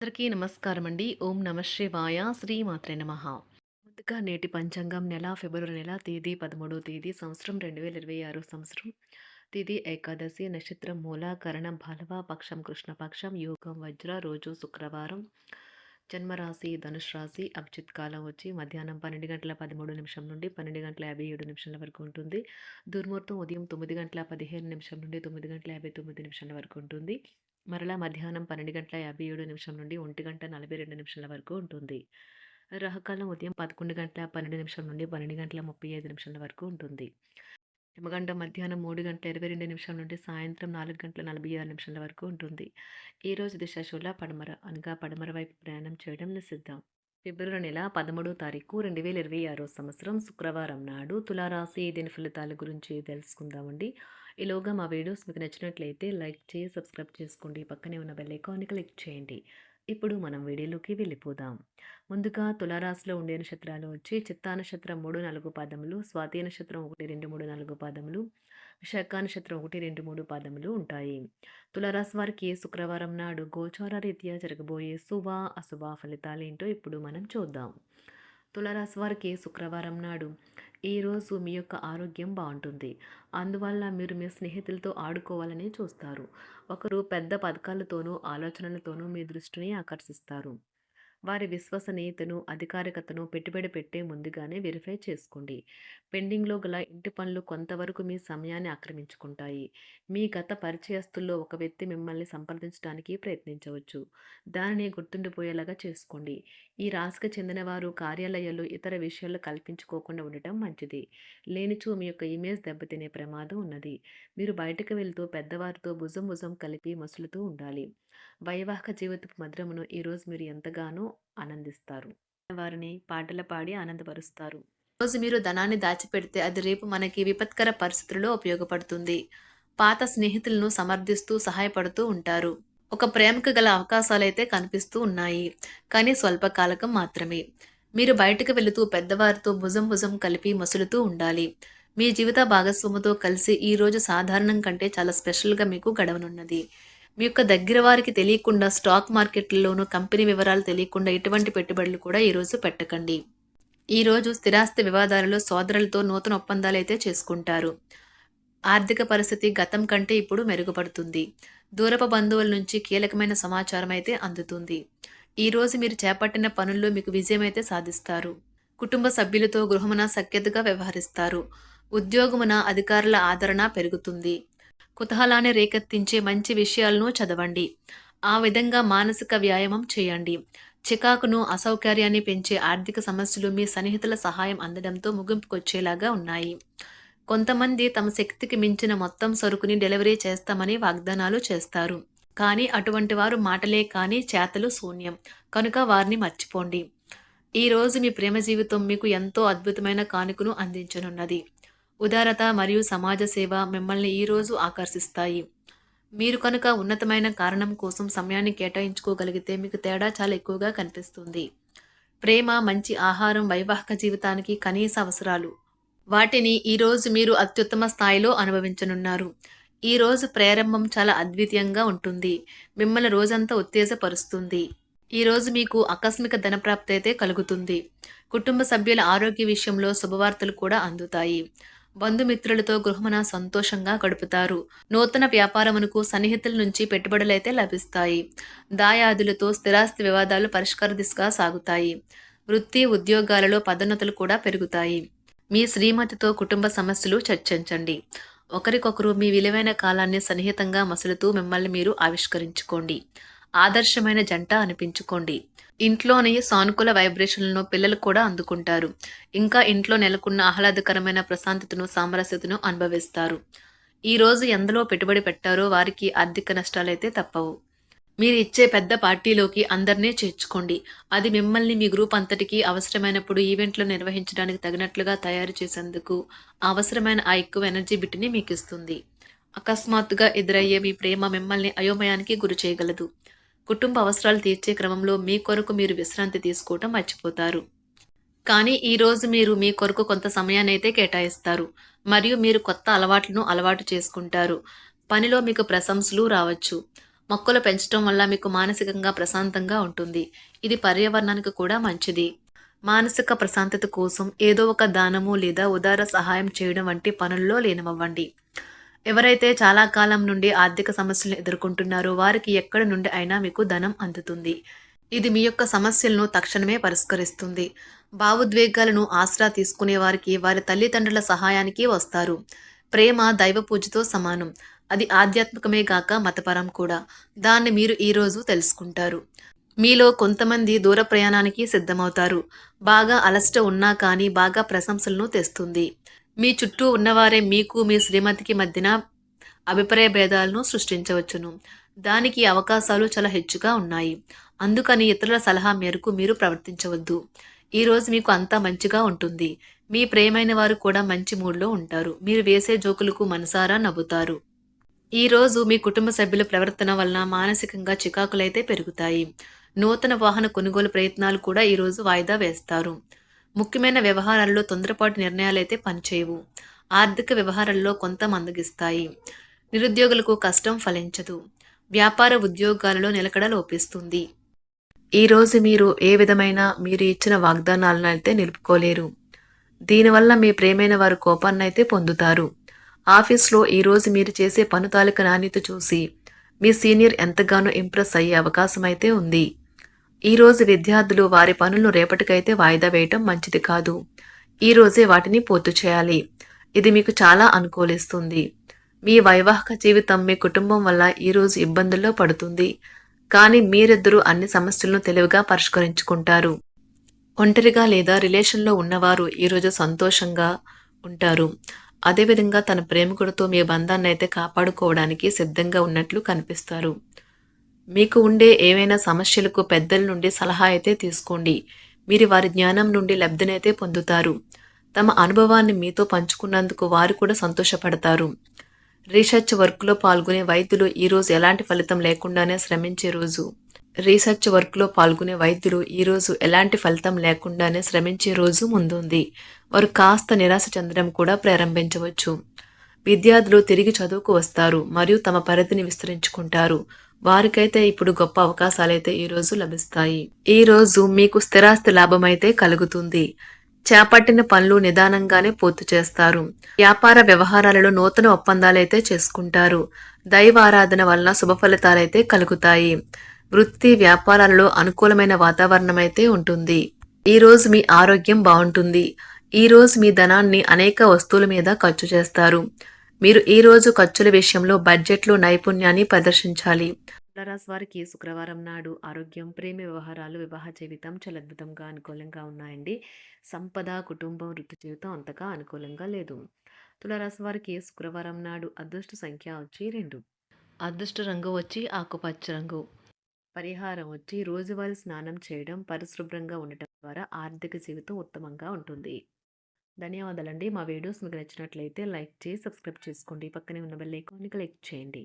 అందరికీ నమస్కారం అండి. ఓం నమ శివాయ. శ్రీమాత్రే నమః. ముందుగా నేటి పంచాంగం నెల ఫిబ్రవరి నెల తేదీ 13వ తేదీ సంవత్సరం 2026 సంవత్సరం. తిథి ఏకాదశి, నక్షత్రం మూల, కరణం భలవ, పక్షం కృష్ణపక్షం, యోగం వజ్ర, రోజు శుక్రవారం. జన్మరాశి ధనుష్ రాశి. అభిజిత్ కాలం వచ్చి మధ్యాహ్నం 12:13 నుండి 12:57 వరకు ఉంటుంది. దుర్ముహూర్తం ఉదయం 9:15 నుండి 9:59 వరకు ఉంటుంది. మరలా మధ్యాహ్నం 12:57 నుండి 1:42 వరకు ఉంటుంది. రాహుకాలం ఉదయం 11:12 నుండి 12:35 వరకు ఉంటుంది. యమగండం మధ్యాహ్నం 3:22 నుండి సాయంత్రం 4:46 వరకు ఉంటుంది. ఈరోజు దిశ శూల పడమర అనగా పడమర వైపు ప్రయాణం చేయడం నిషిద్ధం. ఫిబ్రవరి నెల 13వ తారీఖు 2026 సంవత్సరం శుక్రవారం నాడు తులారాశి దీని ఫలితాల గురించి తెలుసుకుందామండి. ఈలోగా మా వీడియోస్ మీకు నచ్చినట్లయితే లైక్ చేసి సబ్స్క్రైబ్ చేసుకోండి. పక్కనే ఉన్న బెల్ ఐకాన్ని క్లిక్ చేయండి. ఇప్పుడు మనం వీడియోలోకి వెళ్ళిపోదాం. ముందుగా తులారాశిలో ఉండే నక్షత్రాలు వచ్చి చిత్తా నక్షత్రం 3, 4 పాదములు, స్వాతి నక్షత్రం 1, 2, 3, 4 పాదములు, విశాఖ నక్షత్రం 1, 2, 3 పాదములు ఉంటాయి. తులారాశి వారికి శుక్రవారం నాడు గోచార రీత్యా జరగబోయే శుభ అశుభ ఫలితాలు ఏంటో ఇప్పుడు మనం చూద్దాం. తులారాశి వారికి శుక్రవారం నాడు ఈరోజు మీ యొక్క ఆరోగ్యం బాగుంటుంది. అందువల్ల మీరు మీ స్నేహితులతో ఆడుకోవాలని చూస్తారు. ఒకరు పెద్ద పథకాలతోనూ ఆలోచనలతోనూ మీ దృష్టిని ఆకర్షిస్తారు. వారి విశ్వసనీయతను, అధికారికతను పెట్టుబడి పెట్టే ముందుగానే వెరిఫై చేసుకోండి. పెండింగ్లో గల ఇంటి పనులు కొంతవరకు మీ సమయాన్ని ఆక్రమించుకుంటాయి. మీ గత పరిచయస్తుల్లో ఒక వ్యక్తి మిమ్మల్ని సంప్రదించడానికి ప్రయత్నించవచ్చు. దానిని గుర్తుండిపోయేలాగా చేసుకోండి. ఈ రాశికి చెందిన వారు కార్యాలయాల్లో ఇతర విషయాలు కల్పించుకోకుండా ఉండటం మంచిది. లేనిచో మీ యొక్క ఇమేజ్ దెబ్బతినే ప్రమాదం ఉన్నది. మీరు బయటకు వెళ్తూ పెద్దవారితో భుజం భుజం కలిపి మసులుతూ ఉండాలి. వైవాహిక జీవితపు మధురమును ఈరోజు మీరు ఎంతగానో ఆనందిస్తారు. వారిని పాటలు పాడి ఆనందపరుస్తారు. రోజు మీరు ధనాన్ని దాచిపెడితే అది రేపు మనకి విపత్కర పరిస్థితుల్లో ఉపయోగపడుతుంది. పాత స్నేహితులను సమర్థిస్తూ సహాయపడుతూ ఉంటారు. ఒక ప్రేమకు గల అవకాశాలైతే కనిపిస్తూ ఉన్నాయి, కానీ స్వల్పకాలకం మాత్రమే. మీరు బయటకు వెళుతూ పెద్దవారితో భుజం భుజం కలిపి మసులుతూ ఉండాలి. మీ జీవిత భాగస్వామితో కలిసి ఈ రోజు సాధారణం కంటే చాలా స్పెషల్గా మీకు గడవనున్నది. మీ యొక్క దగ్గర వారికి తెలియకుండా స్టాక్ మార్కెట్లలోనూ కంపెనీ వివరాలు తెలియకుండా ఎటువంటి పెట్టుబడులు కూడా ఈరోజు పెట్టకండి. ఈరోజు స్థిరాస్తి వివాదాలలో సోదరులతో నూతన ఒప్పందాలు అయితే చేసుకుంటారు. ఆర్థిక పరిస్థితి గతం కంటే ఇప్పుడు మెరుగుపడుతుంది. దూరపు బంధువుల నుంచి కీలకమైన సమాచారం అయితే అందుతుంది. ఈరోజు మీరు చేపట్టిన పనుల్లో మీకు విజయం అయితే సాధిస్తారు. కుటుంబ సభ్యులతో గృహమున సఖ్యతగా వ్యవహరిస్తారు. ఉద్యోగమున అధికారుల ఆదరణ పెరుగుతుంది. కుతూహలాన్ని రేకెత్తించే మంచి విషయాలను చదవండి. ఆ విధంగా మానసిక వ్యాయామం చేయండి. చికాకును, అసౌకర్యాన్ని పెంచే ఆర్థిక సమస్యలు మీ సన్నిహితుల సహాయం అందడంతో ముగింపుకొచ్చేలాగా ఉన్నాయి. కొంతమంది తమ శక్తికి మించిన మొత్తం సరుకుని డెలివరీ చేస్తామని వాగ్దానాలు చేస్తారు. కానీ అటువంటి వారు మాటలే కానీ చేతలు శూన్యం. కనుక వారిని మర్చిపోండి. ఈ రోజు మీ ప్రేమ జీవితం మీకు ఎంతో అద్భుతమైన కానుకను అందించనున్నది. ఉదారత మరియు సమాజ సేవ మిమ్మల్ని ఈరోజు ఆకర్షిస్తాయి. మీరు కనుక ఉన్నతమైన కారణం కోసం సమయాన్ని కేటాయించుకోగలిగితే మీకు తేడా చాలా ఎక్కువగా కనిపిస్తుంది. ప్రేమ, మంచి ఆహారం వైవాహిక జీవితానికి కనీస అవసరాలు. వాటిని ఈరోజు మీరు అత్యుత్తమ స్థాయిలో అనుభవించనున్నారు. ఈరోజు ప్రారంభం చాలా అద్వితీయంగా ఉంటుంది. మిమ్మల్ని రోజంతా ఉత్తేజపరుస్తుంది. ఈరోజు మీకు ఆకస్మిక ధనప్రాప్తి అయితే కలుగుతుంది. కుటుంబ సభ్యుల ఆరోగ్య విషయంలో శుభవార్తలు కూడా అందుతాయి. బంధుమిత్రులతో గృహమున సంతోషంగా గడుపుతారు. నూతన వ్యాపారమునకు సన్నిహితుల నుంచి పెట్టుబడులైతే లభిస్తాయి. దాయాదులతో స్థిరాస్తి వివాదాలు పరిష్కార దిశగా సాగుతాయి. వృత్తి, ఉద్యోగాలలో పదోన్నతులు కూడా పెరుగుతాయి. మీ శ్రీమతితో కుటుంబ సమస్యలు చర్చించండి. ఒకరికొకరు మీ విలువైన కాలాన్ని సన్నిహితంగా మసులుతూ మిమ్మల్ని మీరు ఆవిష్కరించుకోండి. ఆదర్శమైన జంట అనిపించుకోండి. ఇంట్లోని సానుకూల వైబ్రేషన్లను పిల్లలు కూడా అందుకుంటారు. ఇంకా ఇంట్లో నెలకొన్న ఆహ్లాదకరమైన ప్రశాంతతను, సామరస్యతను అనుభవిస్తారు. ఈరోజు ఎందులో పెట్టుబడి పెట్టారో వారికి ఆర్థిక నష్టాలైతే తప్పవు. మీరు ఇచ్చే పెద్ద పార్టీలోకి అందరినీ చేర్చుకోండి. అది మిమ్మల్ని మీ గ్రూప్ అంతటికీ అవసరమైనప్పుడు ఈవెంట్లు నిర్వహించడానికి తగినట్లుగా తయారు చేసేందుకు అవసరమైన ఆ ఎక్కువ ఎనర్జీ బిట్ని మీకు ఇస్తుంది. అకస్మాత్తుగా ఎదురయ్యే మీ ప్రేమ మిమ్మల్ని అయోమయానికి గురి చేయగలదు. కుటుంబ అవసరాలు తీర్చే క్రమంలో మీ కొరకు మీరు విశ్రాంతి తీసుకోవటం మర్చిపోతారు. కానీ ఈరోజు మీరు మీ కొరకు కొంత సమయాన్ని అయితే కేటాయిస్తారు మరియు మీరు కొత్త అలవాట్లను అలవాటు చేసుకుంటారు. పనిలో మీకు ప్రశంసలు రావచ్చు. మొక్కలు పెంచడం వల్ల మీకు మానసికంగా ప్రశాంతంగా ఉంటుంది. ఇది పర్యావరణానికి కూడా మంచిది. మానసిక ప్రశాంతత కోసం ఏదో ఒక దానము లేదా ఉదార సహాయం చేయడం వంటి పనుల్లో లీనమవ్వండి. ఎవరైతే చాలా కాలం నుండి ఆర్థిక సమస్యలను ఎదుర్కొంటున్నారో వారికి ఎక్కడి నుండి అయినా మీకు ధనం అందుతుంది. ఇది మీ యొక్క సమస్యలను తక్షణమే పరిష్కరిస్తుంది. భావోద్వేగాలను ఆసరా తీసుకునే వారికి వారి తల్లిదండ్రుల సహాయానికి వస్తారు. ప్రేమ దైవ పూజతో సమానం. అది ఆధ్యాత్మికమే గాక మతపరం కూడా. దాన్ని మీరు ఈరోజు తెలుసుకుంటారు. మీలో కొంతమంది దూర ప్రయాణానికి సిద్ధమవుతారు. బాగా అలసట ఉన్నా కానీ బాగా ప్రశంసలను తెస్తుంది. మీ చుట్టూ ఉన్నవారే మీకు మీ శ్రీమతికి మధ్యన అభిప్రాయ భేదాలను సృష్టించవచ్చును. దానికి అవకాశాలు చాలా హెచ్చుగా ఉన్నాయి. అందుకని ఇతరుల సలహా మేరకు మీరు ప్రవర్తించవద్దు. ఈరోజు మీకు అంతా మంచిగా ఉంటుంది. మీ ప్రియమైన వారు కూడా మంచి మూడ్లో ఉంటారు. మీరు వేసే జోకులకు మనసారా నవ్వుతారు. ఈరోజు మీ కుటుంబ సభ్యుల ప్రవర్తన వలన మానసికంగా చికాకులైతే పెరుగుతాయి. నూతన వాహన కొనుగోలు ప్రయత్నాలు కూడా ఈరోజు వాయిదా వేస్తారు. ముఖ్యమైన వ్యవహారాల్లో తొందరపాటు నిర్ణయాలైతే పనిచేయవు. ఆర్థిక వ్యవహారాల్లో కొంత మందగిస్తాయి. నిరుద్యోగులకు కష్టం ఫలించదు. వ్యాపార ఉద్యోగాలలో నిలకడ లోపిస్తుంది. ఈరోజు మీరు ఏ విధమైన మీరు ఇచ్చిన వాగ్దానాలను అయితే నిలుపుకోలేరు. దీనివల్ల మీ ప్రేమైన వారు కోపాన్నైతే పొందుతారు. ఆఫీస్లో ఈరోజు మీరు చేసే పను తాలూకా నాణ్యత చూసి మీ సీనియర్ ఎంతగానో ఇంప్రెస్ అయ్యే అవకాశం అయితే ఉంది. ఈరోజు విద్యార్థులు వారి పనులను రేపటికైతే వాయిదా వేయటం మంచిది కాదు. ఈరోజే వాటిని పూర్తి చేయాలి. ఇది మీకు చాలా అనుకూలిస్తుంది. మీ వైవాహిక జీవితం మీ కుటుంబం వల్ల ఈరోజు ఇబ్బందుల్లో పడుతుంది. కానీ మీరిద్దరూ అన్ని సమస్యలను తెలివిగా పరిష్కరించుకుంటారు. ఒంటరిగా లేదా రిలేషన్లో ఉన్నవారు ఈరోజు సంతోషంగా ఉంటారు. అదేవిధంగా తన ప్రేమికుడితో మీ బంధాన్ని అయితే కాపాడుకోవడానికి సిద్ధంగా ఉన్నట్లు కనిపిస్తారు. మీకు ఉండే ఏవైనా సమస్యలకు పెద్దల నుండి సలహా అయితే తీసుకోండి. మీరు వారి జ్ఞానం నుండి లబ్ధినైతే పొందుతారు. తమ అనుభవాన్ని మీతో పంచుకున్నందుకు వారు కూడా సంతోషపడతారు. రీసెర్చ్ వర్క్లో పాల్గొనే వైద్యులు ఈరోజు ఎలాంటి ఫలితం లేకుండానే శ్రమించే రోజు. రీసెర్చ్ వర్క్లో పాల్గొనే వైద్యులు ఈరోజు ఎలాంటి ఫలితం లేకుండానే శ్రమించే రోజు ముందుంది. వారు కాస్త నిరాశ చెందడం కూడా ప్రారంభించవచ్చు. విద్యార్థులు తిరిగి చదువుకు వస్తారు మరియు తమ పరిధిని విస్తరించుకుంటారు. వారికైతే ఇప్పుడు గొప్ప అవకాశాలైతే ఈరోజు లభిస్తాయి. ఈరోజు మీకు స్థిరాస్తి లాభమైతే కలుగుతుంది. చేపట్టిన పనులు నిదానంగానే పూర్తి చేస్తారు. వ్యాపార వ్యవహారాలలో నూతన ఒప్పందాలైతే చేసుకుంటారు. దైవ ఆరాధన వలన శుభ ఫలితాలైతే కలుగుతాయి. వృత్తి వ్యాపారాలలో అనుకూలమైన వాతావరణం అయితే ఉంటుంది. ఈరోజు మీ ఆరోగ్యం బాగుంటుంది. ఈరోజు మీ ధనాన్ని అనేక వస్తువుల మీద ఖర్చు చేస్తారు. మీరు ఈరోజు ఖర్చుల విషయంలో బడ్జెట్లో నైపుణ్యాన్ని ప్రదర్శించాలి. తులారాశి వారికి శుక్రవారం నాడు ఆరోగ్యం, ప్రేమ వ్యవహారాలు, వివాహ జీవితం చాలా అద్భుతంగా అనుకూలంగా ఉన్నాయండి. సంపద, కుటుంబం, వృత్తి జీవితం అంతగా అనుకూలంగా లేదు. తులారాశి వారికి శుక్రవారం నాడు అదృష్ట సంఖ్య వచ్చి 2. అదృష్ట రంగు వచ్చి ఆకుపచ్చ రంగు. పరిహారం వచ్చి రోజువారీ స్నానం చేయడం, పరిశుభ్రంగా ఉండటం ద్వారా ఆర్థిక జీవితం ఉత్తమంగా ఉంటుంది. ధన్యవాదాలండి. మా వీడియోస్ మీకు నచ్చినట్లయితే లైక్ చేసి సబ్స్క్రైబ్ చేసుకోండి. పక్కనే ఉన్న బెల్ ఐకాన్ని క్లిక్ చేయండి.